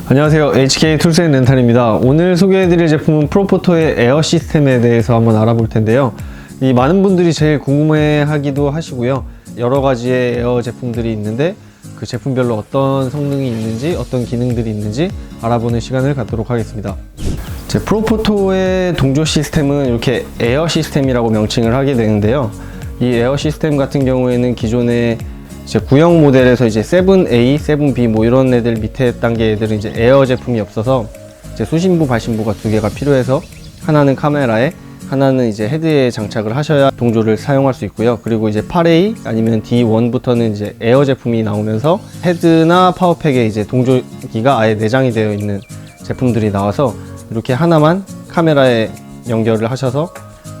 안녕하세요, HK 툴스앤렌탈입니다. 오늘 소개해드릴 제품은 프로포토의 에어 시스템에 대해서 한번 알아볼 텐데요. 이 많은 분들이 제일 궁금해하기도 하시고요. 여러 가지의 에어 제품들이 있는데 그 제품별로 어떤 성능이 있는지, 어떤 기능들이 있는지 알아보는 시간을 갖도록 하겠습니다. 프로포토의 동조 시스템은 이렇게 에어 시스템이라고 명칭을 하게 되는데요. 이 에어 시스템 같은 경우에는 기존의 구형 모델에서 이제 7A, 7B 뭐 이런 애들 밑에 단계 애들은 이제 에어 제품이 없어서 이제 수신부, 발신부가 두 개가 필요해서 하나는 카메라에, 하나는 이제 헤드에 장착을 하셔야 동조를 사용할 수 있고요. 그리고 이제 8A 아니면 D1부터는 이제 에어 제품이 나오면서 헤드나 파워팩에 이제 동조기가 아예 내장이 되어 있는 제품들이 나와서 이렇게 하나만 카메라에 연결을 하셔서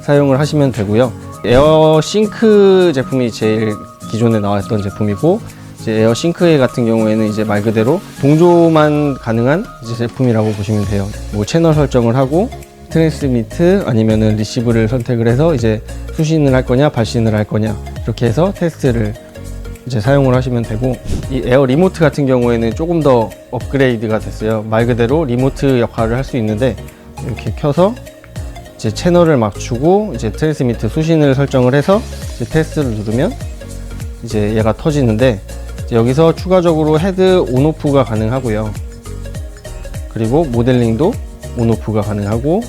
사용을 하시면 되고요. 에어 싱크 제품이 제일 기존에 나왔던 제품이고, 이제 에어 싱크웨이 같은 경우에는 이제 말 그대로 동조만 가능한 이제 제품이라고 보시면 돼요. 뭐 채널 설정을 하고 트랜스미트 아니면은 리시브를 선택을 해서 이제 수신을 할 거냐 발신을 할 거냐 이렇게 해서 테스트를 이제 사용을 하시면 되고, 이 에어 리모트 같은 경우에는 조금 더 업그레이드가 됐어요. 말 그대로 리모트 역할을 할 수 있는데 이렇게 켜서 이제 채널을 맞추고 이제 트랜스미트 수신을 설정을 해서 이제 테스트를 누르면 이제 얘가 터지는데, 이제 여기서 추가적으로 헤드 온오프가 가능하고요. 그리고 모델링도 온오프가 가능하고,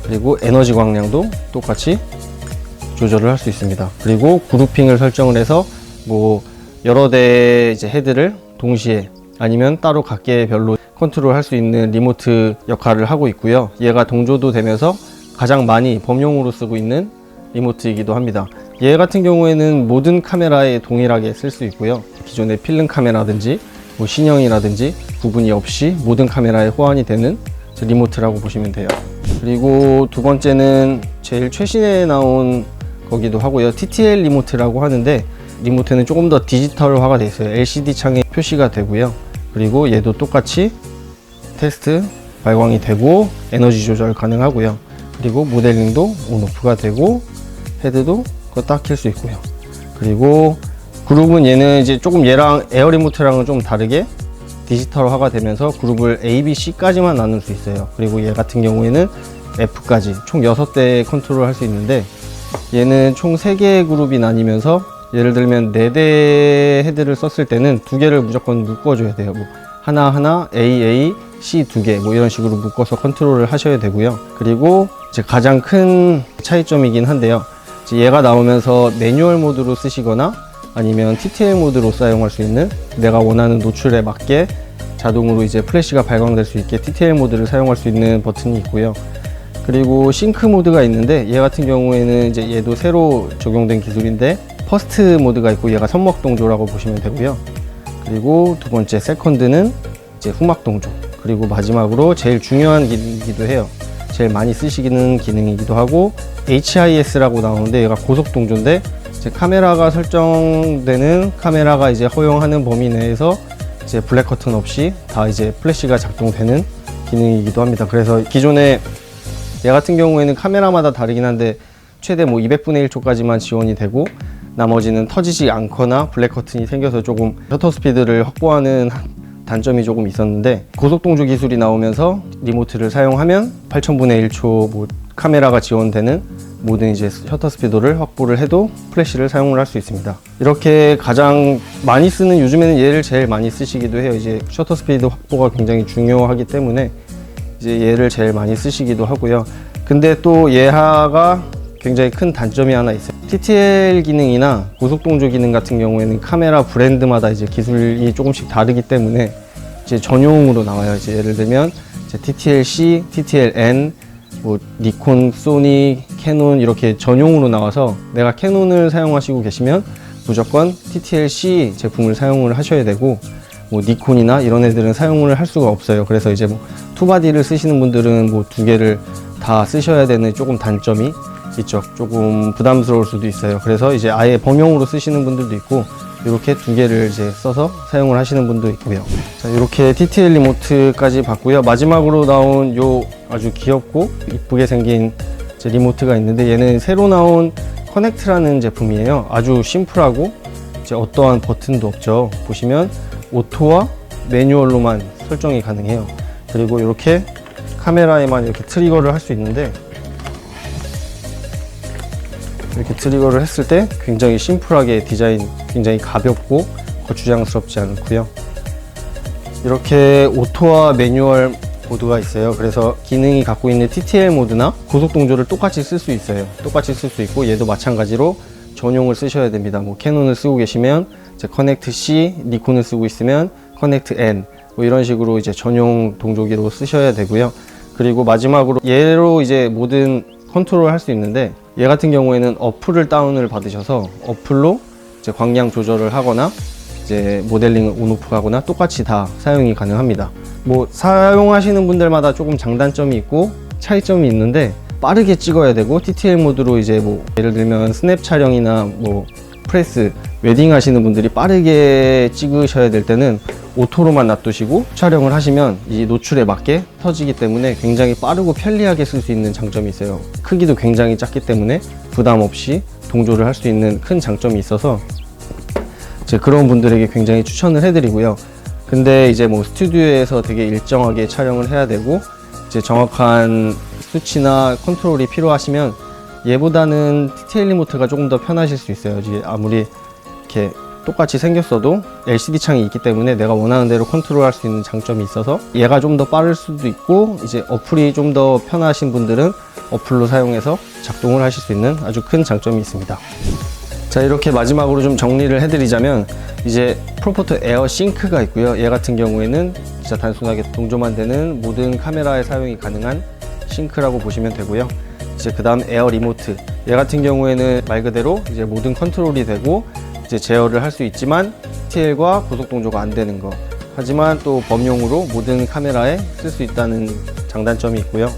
그리고 에너지 광량도 똑같이 조절을 할 수 있습니다. 그리고 그룹핑을 설정을 해서 뭐 여러 대의 이제 헤드를 동시에 아니면 따로 각계별로 컨트롤 할 수 있는 리모트 역할을 하고 있고요. 얘가 동조도 되면서 가장 많이 범용으로 쓰고 있는 리모트이기도 합니다. 얘 같은 경우에는 모든 카메라에 동일하게 쓸 수 있고요. 기존의 필름 카메라든지 뭐 신형이라든지 구분이 없이 모든 카메라에 호환이 되는 리모트라고 보시면 돼요. 그리고 두 번째는 제일 최신에 나온 거기도 하고요. TTL 리모트라고 하는데, 리모트는 조금 더 디지털화가 되어 있어요. LCD 창에 표시가 되고요. 그리고 얘도 똑같이 테스트 발광이 되고 에너지 조절 가능하고요. 그리고 모델링도 온오프가 되고 헤드도 딱 킬 수 있고요. 그리고 그룹은 얘는 이제 조금 얘랑 에어 리모트랑은 좀 다르게 디지털화가 되면서 그룹을 A, B, C까지만 나눌 수 있어요. 그리고 얘 같은 경우에는 F까지 총 6대 컨트롤 할 수 있는데, 얘는 총 3개의 그룹이 나뉘면서 예를 들면 4대 헤드를 썼을 때는 2개를 무조건 묶어줘야 돼요. 뭐 하나, A, C 2개 뭐 이런 식으로 묶어서 컨트롤을 하셔야 되고요. 그리고 이제 가장 큰 차이점이긴 한데요. 얘가 나오면서 매뉴얼 모드로 쓰시거나 아니면 TTL 모드로 사용할 수 있는, 내가 원하는 노출에 맞게 자동으로 이제 플래시가 발광될 수 있게 TTL 모드를 사용할 수 있는 버튼이 있고요. 그리고 싱크 모드가 있는데, 얘 같은 경우에는 이제 얘도 새로 적용된 기술인데 퍼스트 모드가 있고 얘가 선먹 동조라고 보시면 되고요. 그리고 두 번째 세컨드는 이제 후막 동조, 그리고 마지막으로 제일 중요한 기능이기도 해요. 제일 많이 쓰시는 기능이기도 하고 HIS라고 나오는데, 얘가 고속 동조인데 이제 카메라가 설정되는, 카메라가 이제 허용하는 범위 내에서 이제 블랙 커튼 없이 다 이제 플래시가 작동되는 기능이기도 합니다. 그래서 기존에 얘 같은 경우에는 카메라마다 다르긴 한데 최대 뭐 200분의 1초까지만 지원이 되고, 나머지는 터지지 않거나 블랙 커튼이 생겨서 조금 셔터 스피드를 확보하는 단점이 조금 있었는데, 고속 동조 기술이 나오면서 리모트를 사용하면 8000분의 1초 뭐 카메라가 지원되는 모든 이제 셔터 스피드를 확보를 해도 플래시를 사용을 할 수 있습니다. 이렇게 가장 많이 쓰는, 요즘에는 얘를 제일 많이 쓰시기도 해요. 이제 셔터 스피드 확보가 굉장히 중요하기 때문에 이제 얘를 제일 많이 쓰시기도 하고요. 근데 또 얘가 굉장히 큰 단점이 하나 있어요. TTL 기능이나 고속 동조 기능 같은 경우에는 카메라 브랜드마다 이제 기술이 조금씩 다르기 때문에 이제 전용으로 나와요. 이제 예를 들면 이제 TTL-C, TTL-N, 뭐 니콘, 소니, 캐논 이렇게 전용으로 나와서, 내가 캐논을 사용하시고 계시면 무조건 TTL-C 제품을 사용을 하셔야 되고, 뭐 니콘이나 이런 애들은 사용을 할 수가 없어요. 그래서 이제 뭐 투바디를 쓰시는 분들은 뭐 2개를 다 쓰셔야 되는 조금 단점이 있죠. 조금 부담스러울 수도 있어요. 그래서 이제 아예 범용으로 쓰시는 분들도 있고, 이렇게 2개를 이제 써서 사용을 하시는 분도 있고요. 자, 이렇게 TTL 리모트까지 봤고요. 마지막으로 나온 요 아주 귀엽고 이쁘게 생긴 리모트가 있는데, 얘는 새로 나온 커넥트라는 제품이에요. 아주 심플하고 이제 어떠한 버튼도 없죠. 보시면 오토와 매뉴얼로만 설정이 가능해요. 그리고 이렇게 카메라에만 이렇게 트리거를 할 수 있는데, 이렇게 트리거를 했을 때 굉장히 심플하게 디자인, 굉장히 가볍고 거추장스럽지 않고요. 이렇게 오토와 매뉴얼 모드가 있어요. 그래서 기능이 갖고 있는 TTL 모드나 고속 동조를 똑같이 쓸 수 있어요. 똑같이 쓸 수 있고, 얘도 마찬가지로 전용을 쓰셔야 됩니다. 뭐 캐논을 쓰고 계시면 이제 커넥트 C, 니콘을 쓰고 있으면 커넥트 N, 뭐 이런 식으로 이제 전용 동조기로 쓰셔야 되고요. 그리고 마지막으로 얘로 이제 모든 컨트롤을 할 수 있는데, 얘 같은 경우에는 어플을 다운을 받으셔서 어플로 이제 광량 조절을 하거나 이제 모델링을 온오프 하거나 똑같이 다 사용이 가능합니다. 뭐 사용하시는 분들마다 조금 장단점이 있고 차이점이 있는데, 빠르게 찍어야 되고 TTL 모드로 이제 뭐 예를 들면 스냅 촬영이나 뭐 프레스, 웨딩 하시는 분들이 빠르게 찍으셔야 될 때는 오토로만 놔두시고 촬영을 하시면 이 노출에 맞게 터지기 때문에 굉장히 빠르고 편리하게 쓸 수 있는 장점이 있어요. 크기도 굉장히 작기 때문에 부담 없이 동조를 할 수 있는 큰 장점이 있어서 이제 그런 분들에게 굉장히 추천을 해드리고요. 근데 이제 뭐 스튜디오에서 되게 일정하게 촬영을 해야 되고 이제 정확한 수치나 컨트롤이 필요하시면 얘보다는 TTL 리모트가 조금 더 편하실 수 있어요. 이제 아무리 이렇게 똑같이 생겼어도 LCD 창이 있기 때문에 내가 원하는 대로 컨트롤할 수 있는 장점이 있어서 얘가 좀 더 빠를 수도 있고, 이제 어플이 좀 더 편하신 분들은 어플로 사용해서 작동을 하실 수 있는 아주 큰 장점이 있습니다. 자, 이렇게 마지막으로 좀 정리를 해드리자면, 이제 프로포토 에어 싱크가 있고요. 얘 같은 경우에는 진짜 단순하게 동조만 되는 모든 카메라에 사용이 가능한 싱크라고 보시면 되고요. 이제 그 다음 에어 리모트, 얘 같은 경우에는 말 그대로 이제 모든 컨트롤이 되고 이제 제어를 할 수 있지만 TTL과 고속 동조가 안 되는 거, 하지만 또 범용으로 모든 카메라에 쓸 수 있다는 장단점이 있고요.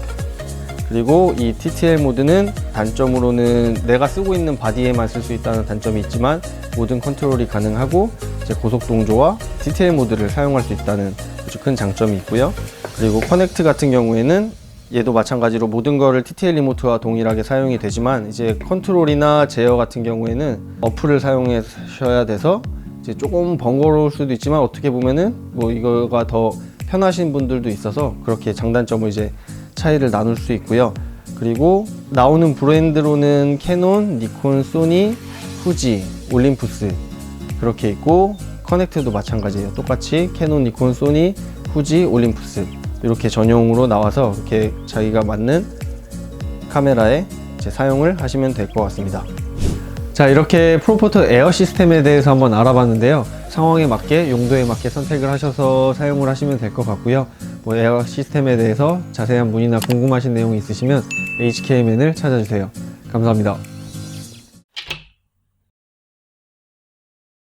그리고 이 TTL 모드는 단점으로는 내가 쓰고 있는 바디에만 쓸 수 있다는 단점이 있지만 모든 컨트롤이 가능하고 이제 고속 동조와 TTL 모드를 사용할 수 있다는 아주 큰 장점이 있고요. 그리고 커넥트 같은 경우에는 얘도 마찬가지로 모든 거를 TTL 리모트와 동일하게 사용이 되지만 이제 컨트롤이나 제어 같은 경우에는 어플을 사용하셔야 돼서 이제 조금 번거로울 수도 있지만, 어떻게 보면은 뭐 이거가 더 편하신 분들도 있어서 그렇게 장단점을 이제 차이를 나눌 수 있고요. 그리고 나오는 브랜드로는 캐논, 니콘, 소니, 후지, 올림푸스 그렇게 있고, 커넥트도 마찬가지예요. 똑같이 캐논, 니콘, 소니, 후지, 올림푸스 이렇게 전용으로 나와서 이렇게 자기가 맞는 카메라에 이제 사용을 하시면 될 것 같습니다. 자, 이렇게 프로포토 에어 시스템에 대해서 한번 알아봤는데요. 상황에 맞게, 용도에 맞게 선택을 하셔서 사용을 하시면 될 것 같고요. 뭐 에어 시스템에 대해서 자세한 문의나 궁금하신 내용이 있으시면 HKMN을 찾아주세요. 감사합니다.